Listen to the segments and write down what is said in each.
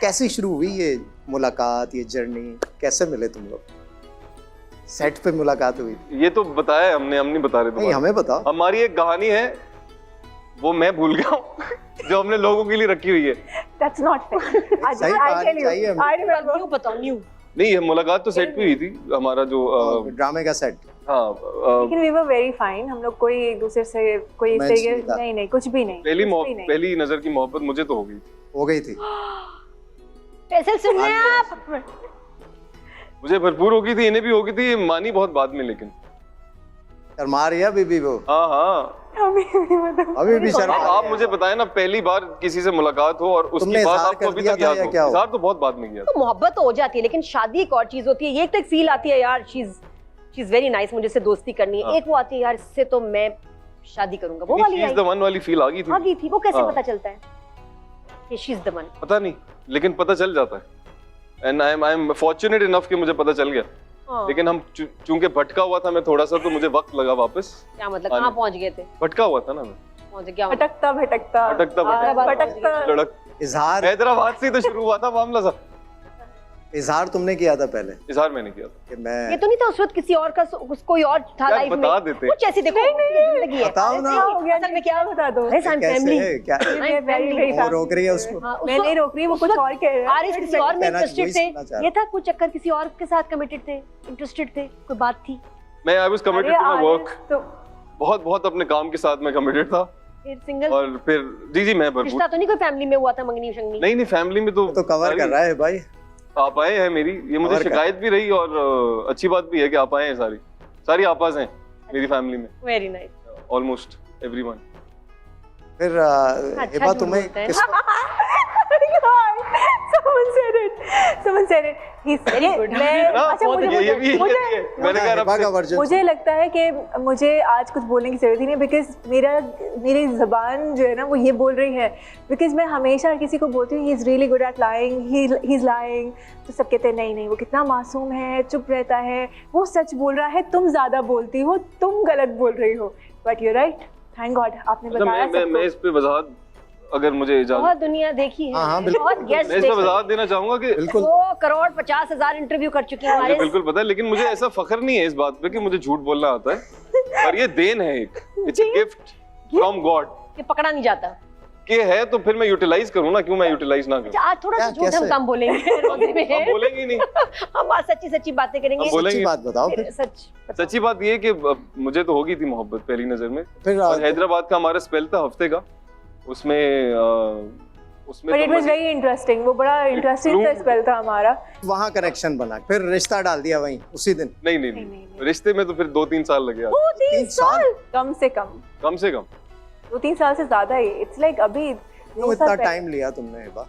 कैसी शुरू हुई ये मुलाकात, ये जर्नी, कैसे मिले तुम लोग? सेट पे मुलाकात हुई? ये तो बताया है हमने, हम नहीं बता रहे नहीं, हमें बताओ। हमारी एक कहानी है, वो मैं भूल गया हूँ जो हमने लोगों के लिए रखी हुई है। That's not fair. सही कहानी चाहिए हमें। I remember. न्यू बताओ, न्यू। नहीं, ये मुलाकात तो सेट पे हुई थी, हमारा जो ड्रामे का सेट। हाँ, लेकिन we were very fine. हम लोग कोई एक दूसरे से कोई मैं इससे सीधा। नहीं कुछ भी नहीं। पहली नजर की मोहब्बत मुझे तो हो गई थी। फैसल सुन रहे हैं आप? मुझे भरपूर हो गई थी, इन्हें भी हो गई थी, मानी बहुत बाद में, लेकिन शर्मा रही है अभी वो। हाँ अभी भी शर्मा। आप मुझे बताएं ना, पहली बार किसी से मुलाकात हो और उसके बाद आपको अभी तक याद हो? इज़हार तो बहुत बाद में किया। तो मोहब्बत तो हो जाती है, लेकिन शादी एक और चीज होती है। ये तो एक फील आती है यार, शी इज वेरी नाइस, मुझे इससे दोस्ती करनी है। एक वो आती है यार, इससे तो मैं शादी करूंगा, वो वाली शी इज द वन वाली फील आ गई थी। वो कैसे पता चलता है कि शी इज द वन? पता नहीं, लेकिन पता चल जाता है। And I am fortunate enough कि मुझे पता चल गया। लेकिन हम चूंकि भटका हुआ था मैं थोड़ा सा, तो मुझे वक्त लगा वापस। क्या मतलब, कहाँ पहुंच गए थे? भटका हुआ था ना मैं। पहुंच गया, भटकता लड़क। इजहार हैदराबाद से तो शुरू हुआ था मामला सा। इजहार तुमने किया था पहले? इजहार मैंने किया था कि मैं ये तो नहीं था उस वक्त किसी और का, कोई और था लाइफ में? बता देते कुछ ऐसी देखो जिंदगी है। बताओ ना। असल में क्या बता दो। फैमिली है क्या? वो रोक रही है उसको। मैं नहीं रोक रही, वो कुछ और कह रहा है। आरिश किसी और में इंटरेस्टेड थे, सुनना ये था कुछ चक्कर, किसी और के साथ कमिटेड थे, इंटरेस्टेड थे, कोई बात थी? मैं I was committed to my work. तो बहुत अपने काम के साथ मैं कमिटेड था। फिर सिंगल और फिर जी मैं भरपूर। रिश्ता तो नहीं कोई फैमिली में हुआ था, मंगनी शंगनी? नहीं फैमिली में तो कवर कर रहा है भाई। आप आए हैं मेरी, ये मुझे शिकायत भी रही और अच्छी बात भी है कि आप आए हैं। सारी आपाज हैं मेरी फैमिली में। Very nice, almost everyone. फिर हिबा तुम्हें किस Someone said it. He's very good. मुझे लगता है कि मुझे आज कुछ बोलने की जरूरत ही नहीं, बिकॉज मेरी ज़बान जो है ना वो ये बोल रही है। बिकॉज मैं हमेशा किसी को बोलती हूँ he is really good at lying, he is lying, तो सब कहते हैं नहीं वो कितना मासूम है, चुप रहता है, वो सच बोल रहा है, तुम ज़्यादा बोलती हो, तुम गलत बोल रही हो। But you right, thank God आपने बताया। मैं इस पे वजाहत, अगर मुझे इजाजत, बहुत दुनिया देखी है, बहुत गेस्ट मैं इसमें वजाहत देना चाहूंगा कि 2 करोड़ 50,000 इंटरव्यू कर चुकी हूँ। मुझे बिल्कुल पता है, लेकिन मुझे ऐसा फख्र नहीं है इस बात पे कि मुझे झूठ बोलना आता है, और ये देन है एक, it's a gift from God. ये पकड़ा नहीं जाता कि है तो फिर मैं यूटिलाइज करूँ ना, क्यों मैं यूटिलाइज ना करूँ? आज थोड़ा सा झूठ हम कम बोलेंगे, रोजे में हम बोलेंगे नहीं, हम आज सच्ची बातें करेंगे। सच्ची बात बताओ फिर। सच्ची बात ये कि मुझे तो होगी थी मोहब्बत पहली नजर में। फिर हैदराबाद का हमारा स्पेल था हफ्ते का, उसमें But it was very interesting, वो बड़ा इंटरेस्टिंग स्पेल था हमारा। वहाँ कनेक्शन बना, फिर रिश्ता डाल दिया वहीं उसी दिन? नहीं, रिश्ते में तो फिर 2-3 साल लगे। 2-3 साल? कम से कम 2-3 साल से ज्यादा ही। इट्स लाइक अभी क्यों इतना टाइम लिया तुमने हिबा?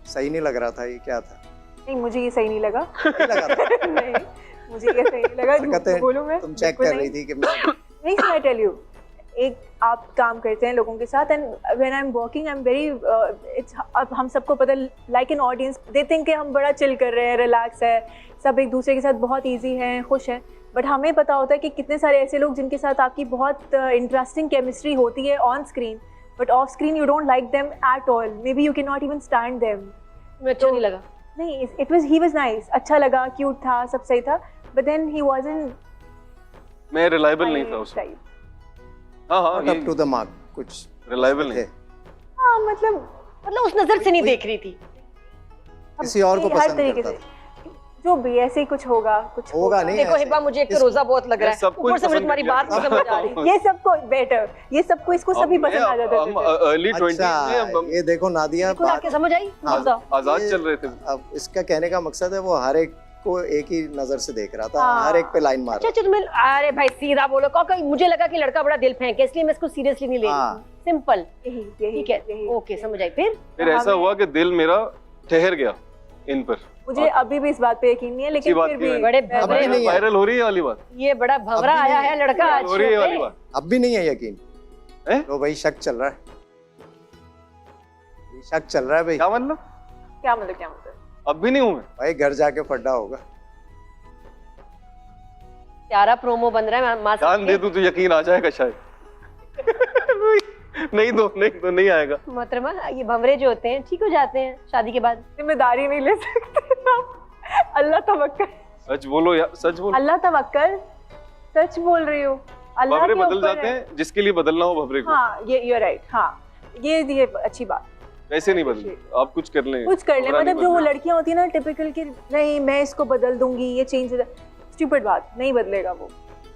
सही नहीं लग रहा था, ये क्या था? नहीं, मुझे ये सही नहीं लगा। नहीं, मुझे ये सही नहीं लगा, बोलूं मैं? तुम चेक कर रही थी कि नहीं, आई टेल यू, एक आप काम करते हैं लोगों के साथ, and when I am working I am very, it's, अब हम सबको पता, like an audience they think कि हम बड़ा चिल कर रहे हैं, रिलैक्स है, सब एक दूसरे के साथ बहुत इजी हैं, खुश हैं, बट हमें पता होता है कि कितने सारे ऐसे लोग जिनके साथ आपकी बहुत इंटरेस्टिंग केमिस्ट्री होती है on screen, but of screen you don't like them at all, may be you can not even stand them. अच्छा नहीं लगा? नहीं, ही वाज नाइस, अच्छा लगा, क्यूट था, सब सही था, बट देन ही वाजंट, मैं रिलायबल नहीं था उसमें। हाँ, अप टू द मार्क, कुछ रिलायबल नहीं। हाँ, मतलब उस नजर से नहीं देख रही थी, किसी और को पसंद करता था। जो भी ऐसे ही कुछ होगा नहीं। देखो हिबा, मुझे एक रोजा बहुत लग रहा है, ऊपर से मुझे तुम्हारी बात नहीं समझ आ रही। ये सबको बेटर, ये सबको इसको सभी पसंद आ जाता है। हम अर्ली 20s में, ये देखो नादिया, आपको समझ आई? आजाद चल रहे थे। अब इसका कहने का मकसद है वो हर एक को एक ही नजर से देख रहा था, हर एक पे लाइन मार रहा था। तुम्हें, अरे भाई सीधा बोलो, मुझे लगा कि लड़का बड़ा दिल फेंके, इसलिए मैं इसको सीरियसली नहीं ले रही। सिंपल, ठीक है, ओके, समझ आई। फिर ऐसा हुआ कि दिल मेरा ठहर गया इन पर। मुझे अभी भी इस बात पे यकीन नहीं है, लेकिन फिर भी बड़े वायरल हो रही है वाली बात। ये बड़ा भंवरा आया है लड़का आज हो रही है वाली बात। अब भी नहीं है यकीन? तो भाई शक चल रहा है, शक चल रहा है भाई। क्या मतलब? क्या अब भी नहीं हूँ मैं भाई, घर जाके फड्डा होगा। प्यारा प्रोमो बन रहा है, जान दे दूं तो यकीन आ जाएगा शायद। नहीं आएगा। मोहतरमा, ये भंवरे जो होते हैं ठीक हो जाते हैं शादी के बाद। जिम्मेदारी नहीं ले सकते आप। अल्लाह तवक्कल। सच बोलो यार, सच बोलो। अल्लाह तवक्कल, सच बोल रही हो। अल्लाह भंवरे के बदल ऊपर जाते है। हैं, जिसके लिए बदलना हो भंवरे को। हाँ, ये राइट। हाँ, ये अच्छी बात। वैसे नहीं बदले, आप कुछ कर लें, कुछ कर ले। भंवरा नहीं मतलब जो वो बदलेगा। लड़कियां होती है ना टिपिकल की, नहीं मैं इसको बदल दूंगी, ये चेंज हो जाए, स्टूपिड बात। नहीं बदलेगा वो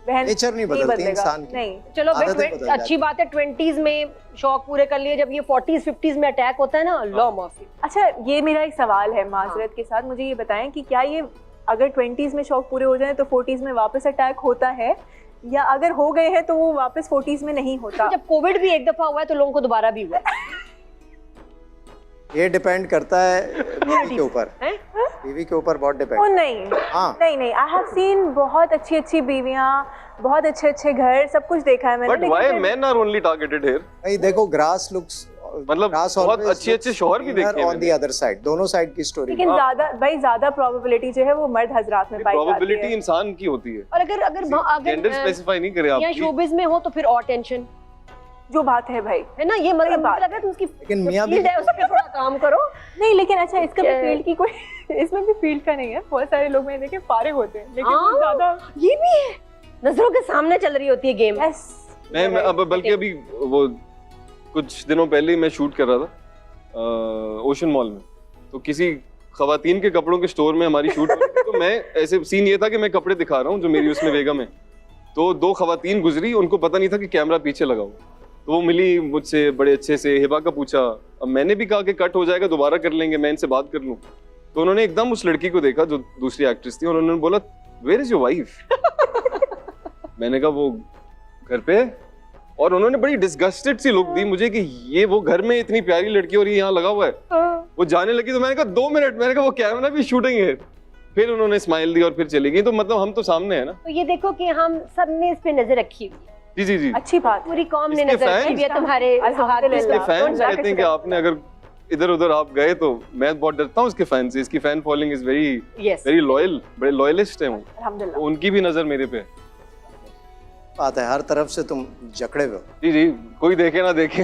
बहन, नेचर नहीं बदलती इंसान की। नहीं। चलो आदतें भाई, बदल अच्छी जाती बात है 20s में शौक पूरे कर लिए, जब ये 40s 50s में अटैक होता है ना, अल्लाह माफी। अच्छा, ये मेरा एक सवाल है माजरत के साथ, मुझे ये बताएं कि क्या ये अगर 20s में शौक पूरे हो जाए तो 40s में वापस अटैक होता है, या अगर हो गए हैं तो वो वापस 40s में नहीं होता? जब कोविड भी एक दफा हुआ है तो लोगों को दोबारा भी हुआ है। ये डिपेंड करता है बीवी के ऊपर, हैं? बीवी के ऊपर बहुत ओ डिपेंड। नहीं, हाँ। नहीं, आई हैव सीन बहुत अच्छी अच्छी बीवियां, बहुत अच्छे अच्छे घर, सब कुछ देखा है मैंने। But why men are only targeted here? नहीं देखो, ग्रास लुक्स, मतलब बहुत अच्छे शौहर भी देखे हैं ऑन द अदर साइड, दोनों साइड की स्टोरी। लेकिन ज्यादा प्रोबेबिलिटी जो है वो मर्द हज़रात में पाई जाती प्रोबेबिलिटी है। इंसान की होती है, और अगर जेंडर स्पेसिफाई नहीं करे या आपकी। शोबिज में हो तो फिर और टेंशन जो बात है भाई, है ना, ये मतलब बात। मुझे लग रहा है तुम उसकी लेकिन जो मियां field है उस पे थोड़ा काम करो। नहीं लेकिन अच्छा, इसका भी क्या- फील्ड की कोई इसमें भी फील्ड का नहीं है। बहुत सारे लोग मैंने देखे फारिग होते हैं, लेकिन हाँ। वो ज्यादा ये भी है, नजरों के सामने चल रही होती है गेम। यस। मैं अब बल्कि अभी वो कुछ दिनों पहले ही मैं शूट कर रहा था ओशन मॉल में, तो किसी खवातीन के कपड़ों के स्टोर में हमारी शूट हो रही थी। तो मैं ऐसे सीन ये था कि मैं कपड़े दिखा रहा हूँ जो मेरी उसमें वेगम है, तो दो खवातीन गुजरी, उनको पता नहीं था कि कैमरा पीछे लगा हुआ, तो वो मिली मुझसे बड़े अच्छे से, हिबा का पूछा। अब मैंने भी कहा कि कट हो जाएगा, दोबारा कर लेंगे, मैं इनसे बात कर लूँ। तो उन्होंने एकदम उस लड़की को देखा जो दूसरी एक्ट्रेस थी, और उन्होंने बोला वेयर इज योर वाइफ? मैंने कहा वो घर पे है। और उन्होंने बड़ी डिस्गस्टेड सी लुक दी मुझे कि ये वो घर में इतनी प्यारी लड़की और ये यहाँ लगा हुआ है। वो जाने लगी तो मैंने कहा 2 मिनट, मैंने कहा वो कैमरा भी शूटिंग है। फिर उन्होंने स्माइल दी और फिर चली गई। तो मतलब हम तो सामने है ना। तो ये देखो कि हम सब ने इस पे नजर रखी हुई है, जी जी जी, अच्छी बात। पूरी कौम ने इसके नजर रखी fans- हुई है तुम्हारे अल्हम्दुलिल्लाह। इसके Don't फैंस jack कहते हैं कि it. आपने अगर इधर उधर आप गए तो मैं बहुत डरता हूँ इसके फैन से। इसकी fan following is very yes. Very loyal, बड़े लॉयलिस्ट है वो। अल्हम्दुलिल्लाह। तो उनकी भी नजर मेरे पे है। बात है, हर तरफ से तुम जकड़े हुए हो। जी जी, कोई देखे ना देखे।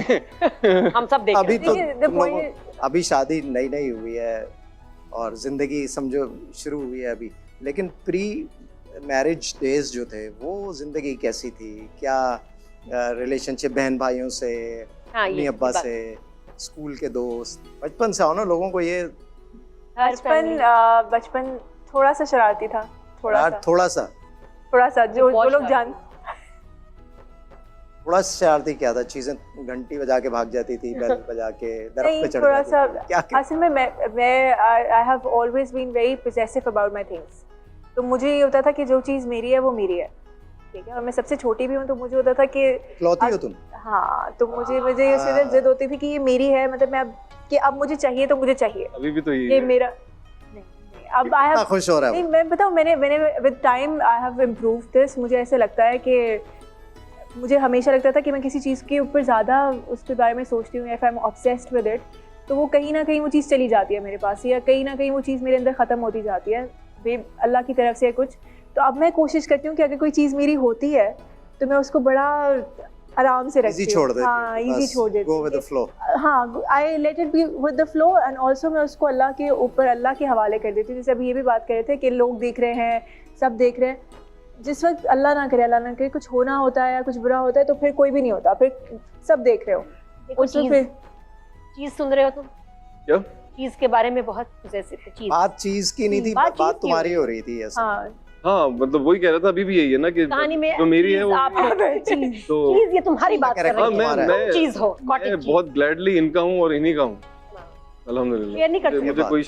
हम सब देख अभी तो देखिए, the तुम लोगों, point- अभी शादी नई नई हुई है और जिंदगी समझो शुरू हुई है अभी, लेकिन प्री मैरिज डेज जो थे वो जिंदगी कैसी थी? क्या रिलेशनशिप बहन भाइयों से, हाँ, मम्मी ये अब्बा बात। से, स्कूल के दोस्त, बचपन से हो ना लोगों को ये हर family- बचपन थोड़ा सा शरारती था, थोड़ा सा जो बहुत लोग शरारती। थोड़ा शरारती क्या था? चीजें घंटी बजा के भाग जाती थी, बेल बजा के दरख्त नहीं, पे चढ़ थोड़ा जाती सा थी। क्या असल में मैं I have always been very possessive about my things. तो मुझे ये होता था कि जो चीज़ मेरी है वो मेरी है, ठीक है। और मैं सबसे छोटी भी हूँ, तो मुझे होता था कि इकलौती हो तुम? हाँ, तो मुझे ये जिद होती थी कि ये मेरी है, मतलब मैं अब मुझे चाहिए तो मुझे चाहिए, अभी भी तो ये ये मेरा नहीं, अब आई इतना हैव खुश हो रहा है नहीं, मैं बताऊँ, मैंने with time I have improve this. मुझे ऐसे लगता है कि मुझे हमेशा लगता था कि मैं किसी चीज़ के ऊपर ज़्यादा उसके बारे में सोचती हूँ, if I am obsessed with it, तो वो कहीं ना कहीं वो चीज़ चली जाती है मेरे पास, या कहीं ना कहीं वो चीज़ मेरे अंदर ख़त्म होती जाती है, अल्लाह की तरफ से कुछ। तो अब मैं कोशिश करती हूँ कि अगर कोई चीज़ मेरी होती है तो मैं उसको बड़ा आराम से रखती इजी हूँ। छोड़ देती हाँ, इजी छोड़ देती गो विद द फ्लो। हाँ, I let it be with the flow, and also मैं उसको अल्लाह के ऊपर, अल्लाह के हवाले कर देती हूँ। जैसे अभी ये भी बात कर रहे थे कि लोग देख रहे हैं, सब देख रहे हैं, जिस वक्त अल्लाह ना करे कुछ होना होता है या कुछ बुरा होता है तो फिर कोई भी नहीं होता, फिर सब देख रहे हो। देखो, उस वक्त फिर चीज सुन रहे हो तुम, क्या चीज के बारे में बहुत possessive है चीज। बात चीज की नहीं थी, बात चीज बात की तुम्हारी हो रही थी ऐसा। हाँ, हाँ, मतलब वही कह रहा था, अभी भी यही है ना कि कहानी में जो मेरी है चीज वो आप है, चीज तो चीज ये तुम्हारी बात कर हाँ, रही है, मैं- तुम चीज हो, मैं cottage चीज। बहुत ग्लैडली इनका हूँ और इन्हीं का हूँ, अल्हम्दुलिल्लाह। Share नहीं कर मुझे सकते। कोई